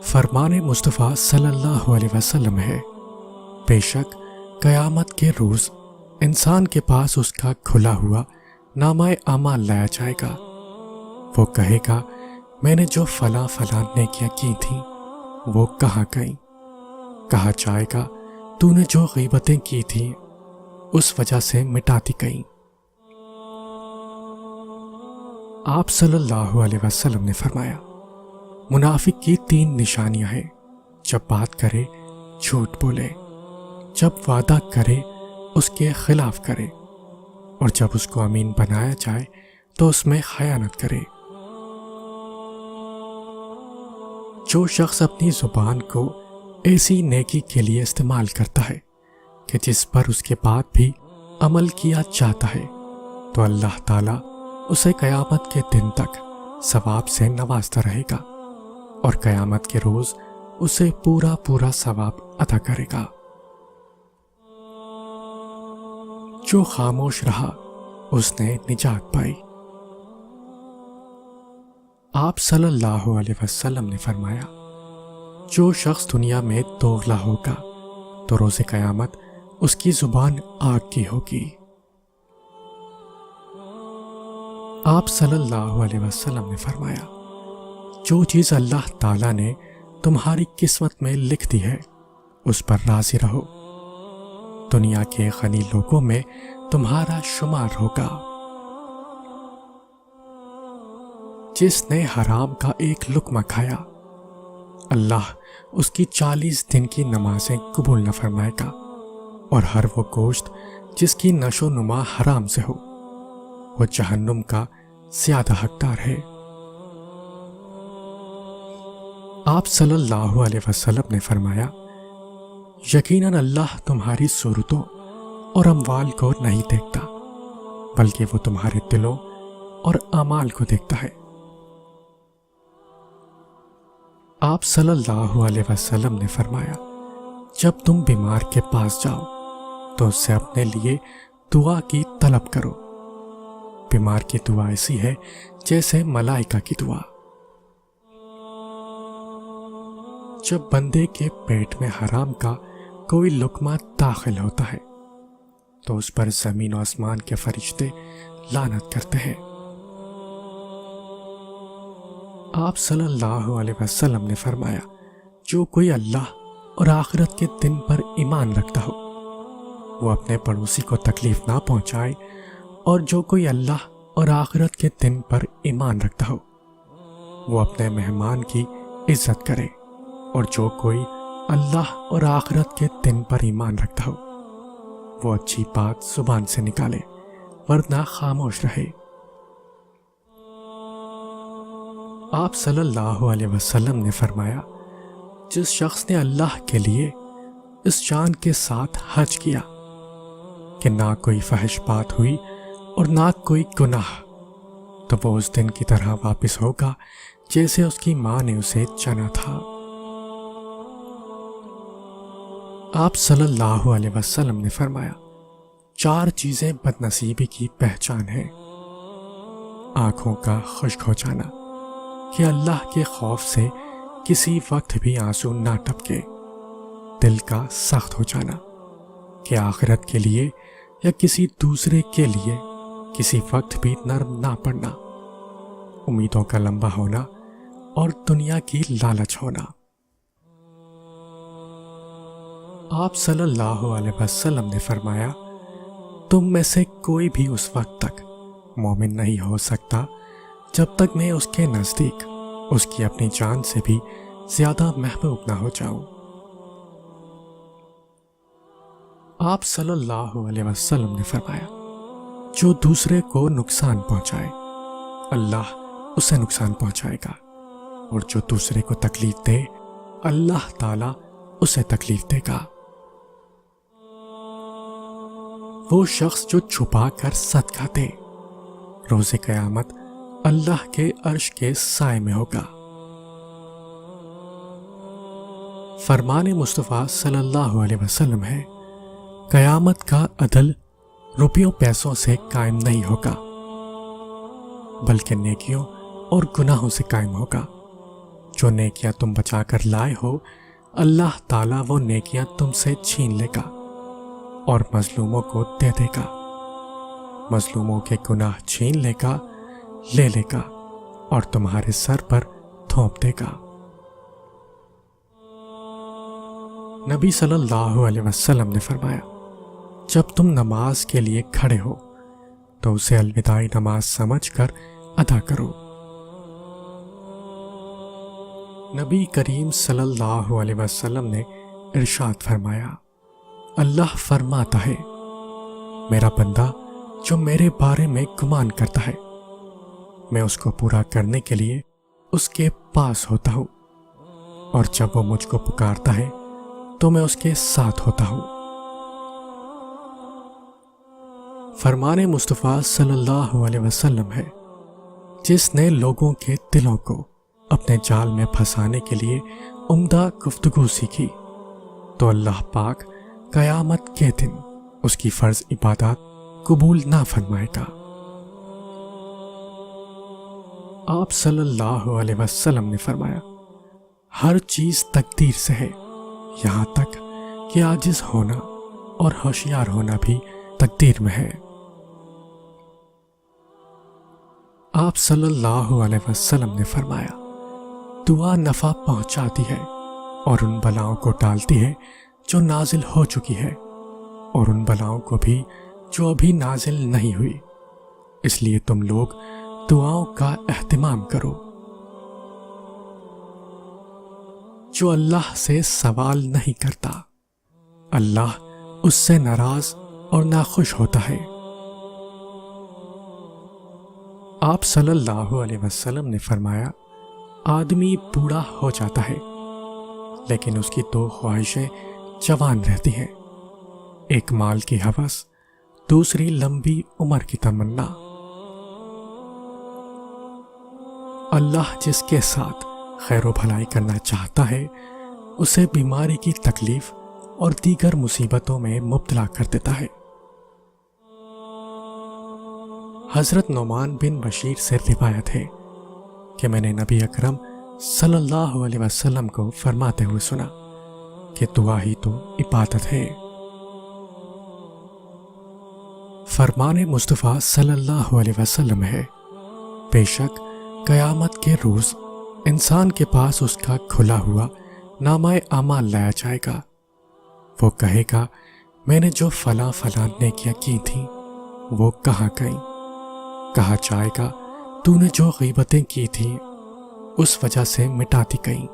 فرمان مصطفیٰ صلی اللہ علیہ وسلم ہے، بے شک قیامت کے روز انسان کے پاس اس کا کھلا ہوا نامہ اعمال لایا جائے گا۔ وہ کہے گا میں نے جو فلاں فلاں نیکیاں کی تھیں وہ کہاں گئیں؟ کہا جائے گا تو نے جو غیبتیں کی تھیں اس وجہ سے مٹا دی گئیں۔ آپ صلی اللہ علیہ وسلم نے فرمایا منافق کی 3 نشانیاں ہیں، جب بات کرے جھوٹ بولے، جب وعدہ کرے اس کے خلاف کرے، اور جب اس کو امین بنایا جائے تو اس میں خیانت کرے۔ جو شخص اپنی زبان کو ایسی نیکی کے لیے استعمال کرتا ہے کہ جس پر اس کے بعد بھی عمل کیا جاتا ہے تو اللہ تعالیٰ اسے قیامت کے دن تک ثواب سے نوازتا رہے گا اور قیامت کے روز اسے پورا ثواب عطا کرے گا۔ جو خاموش رہا اس نے نجات پائی۔ آپ صلی اللہ علیہ وسلم نے فرمایا جو شخص دنیا میں دوغلا ہوگا تو روز قیامت اس کی زبان آگ کی ہوگی۔ آپ صلی اللہ علیہ وسلم نے فرمایا جو چیز اللہ تعالیٰ نے تمہاری قسمت میں لکھ دی ہے اس پر راضی رہو، دنیا کے غنی لوگوں میں تمہارا شمار ہوگا۔ جس نے حرام کا ایک لقمہ کھایا اللہ اس کی 40 دن کی نمازیں قبول نہ فرمائے گا، اور ہر وہ گوشت جس کی نشو و نما حرام سے ہو وہ جہنم کا زیادہ حقدار ہے۔ آپ صلی اللہ علیہ وسلم نے فرمایا یقیناً اللہ تمہاری صورتوں اور اموال کو نہیں دیکھتا بلکہ وہ تمہارے دلوں اور اعمال کو دیکھتا ہے۔ آپ صلی اللہ علیہ وسلم نے فرمایا جب تم بیمار کے پاس جاؤ تو اس سے اپنے لیے دعا کی طلب کرو، بیمار کی دعا ایسی ہے جیسے ملائکہ کی دعا۔ جب بندے کے پیٹ میں حرام کا کوئی لقمہ داخل ہوتا ہے تو اس پر زمین و آسمان کے فرشتے لعنت کرتے ہیں۔ آپ صلی اللہ علیہ وسلم نے فرمایا جو کوئی اللہ اور آخرت کے دن پر ایمان رکھتا ہو وہ اپنے پڑوسی کو تکلیف نہ پہنچائے، اور جو کوئی اللہ اور آخرت کے دن پر ایمان رکھتا ہو وہ اپنے مہمان کی عزت کرے، اور جو کوئی اللہ اور آخرت کے دن پر ایمان رکھتا ہو وہ اچھی بات زبان سے نکالے ورنہ خاموش رہے۔ آپ صلی اللہ علیہ وسلم نے فرمایا جس شخص نے اللہ کے لیے اس جان کے ساتھ حج کیا کہ نہ کوئی فحش بات ہوئی اور نہ کوئی گناہ، تو وہ اس دن کی طرح واپس ہوگا جیسے اس کی ماں نے اسے چنا تھا۔ آپ صلی اللہ علیہ وسلم نے فرمایا 4 چیزیں بدنصیبی کی پہچان ہیں: آنکھوں کا خشک ہو جانا کہ اللہ کے خوف سے کسی وقت بھی آنسو نہ ٹپکے، دل کا سخت ہو جانا کہ آخرت کے لیے یا کسی دوسرے کے لیے کسی وقت بھی نرم نہ پڑنا، امیدوں کا لمبا ہونا اور دنیا کی لالچ ہونا۔ آپ صلی اللہ علیہ وسلم نے فرمایا تم میں سے کوئی بھی اس وقت تک مومن نہیں ہو سکتا جب تک میں اس کے نزدیک اس کی اپنی جان سے بھی زیادہ محبوب نہ ہو جاؤں۔ آپ صلی اللہ علیہ وسلم نے فرمایا جو دوسرے کو نقصان پہنچائے اللہ اسے نقصان پہنچائے گا، اور جو دوسرے کو تکلیف دے اللہ تعالیٰ اسے تکلیف دے گا۔ وہ شخص جو چھپا کر صدقہ دے روز قیامت اللہ کے عرش کے سائے میں ہوگا۔ فرمان مصطفیٰ صلی اللہ علیہ وسلم ہے قیامت کا عدل روپیوں پیسوں سے قائم نہیں ہوگا بلکہ نیکیوں اور گناہوں سے قائم ہوگا، جو نیکیاں تم بچا کر لائے ہو اللہ تعالیٰ وہ نیکیاں تم سے چھین لے گا اور مظلوموں کو دے دے گا، مظلوموں کے گناہ چھین لے گا اور تمہارے سر پر تھوپ دے گا۔ نبی صلی اللہ علیہ وسلم نے فرمایا، جب تم نماز کے لیے کھڑے ہو تو اسے الوداعی نماز سمجھ کر ادا کرو۔ نبی کریم صلی اللہ علیہ وسلم نے ارشاد فرمایا، اللہ فرماتا ہے، میرا بندہ جو میرے بارے میں گمان کرتا ہے میں اس کو پورا کرنے کے لیے اس کے پاس ہوتا ہوں، اور جب وہ مجھ کو پکارتا ہے تو میں اس کے ساتھ ہوتا ہوں۔ فرمان مصطفیٰ صلی اللہ علیہ وسلم ہے، جس نے لوگوں کے دلوں کو اپنے جال میں پھنسانے کے لیے عمدہ گفتگو سیکھی تو اللہ پاک قیامت کے دن اس کی فرض عبادات قبول نہ فرمائے گا۔ آپ صلی اللہ علیہ وسلم نے فرمایا، ہر چیز تقدیر سے ہے، یہاں تک کہ عاجز ہونا اور ہوشیار ہونا بھی تقدیر میں ہے۔ آپ صلی اللہ علیہ وسلم نے فرمایا، دعا نفع پہنچاتی ہے اور ان بلاؤں کو ٹالتی ہے جو نازل ہو چکی ہے، اور ان بلاؤں کو بھی جو ابھی نازل نہیں ہوئی، اس لیے تم لوگ دعاؤں کا اہتمام کرو۔ جو اللہ سے سوال نہیں کرتا اللہ اس سے ناراض اور ناخوش ہوتا ہے۔ آپ صلی اللہ علیہ وسلم نے فرمایا، آدمی بوڑھا ہو جاتا ہے لیکن اس کی دو خواہشیں جوان رہتی ہیں، ایک مال کی ہوس، دوسری لمبی عمر کی تمنا۔ اللہ جس کے ساتھ خیر و بھلائی کرنا چاہتا ہے اسے بیماری کی تکلیف اور دیگر مصیبتوں میں مبتلا کر دیتا ہے۔ حضرت نعمان بن بشیر سے روایت ہے کہ میں نے نبی اکرم صلی اللہ علیہ وسلم کو فرماتے ہوئے سنا کہ دعا ہی تو عبادت ہے۔ فرمان مصطفیٰ صلی اللہ علیہ وسلم ہے، بے شک قیامت کے روز انسان کے پاس اس کا کھلا ہوا نامہ اعمال لایا جائے گا۔ وہ کہے گا، میں نے جو فلاں نیکیاں کی تھیں وہ کہاں گئیں؟ کہا جائے گا، تو نے جو غیبتیں کی تھیں اس وجہ سے مٹا دی گئیں۔